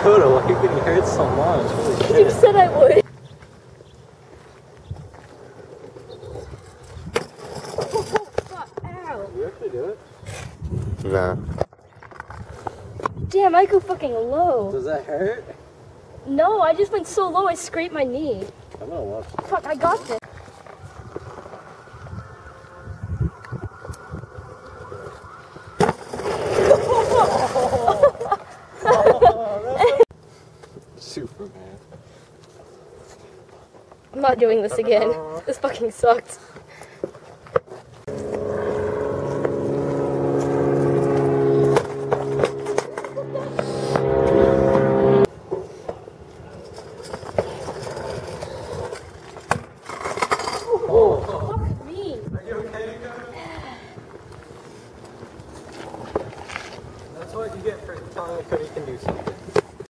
Dakota, why are you getting hurt so much? Holy shit. You said I would. Ow. You have to do it? Nah. Damn, I go fucking low. Does that hurt? No, I just went so low I scraped my knee. I'm gonna look. Fuck, I got this. Superman. I'm not doing this again. This fucking sucked. Fuck me. Are you okay, Dakota? That's what you get for telling Dakota you can do something.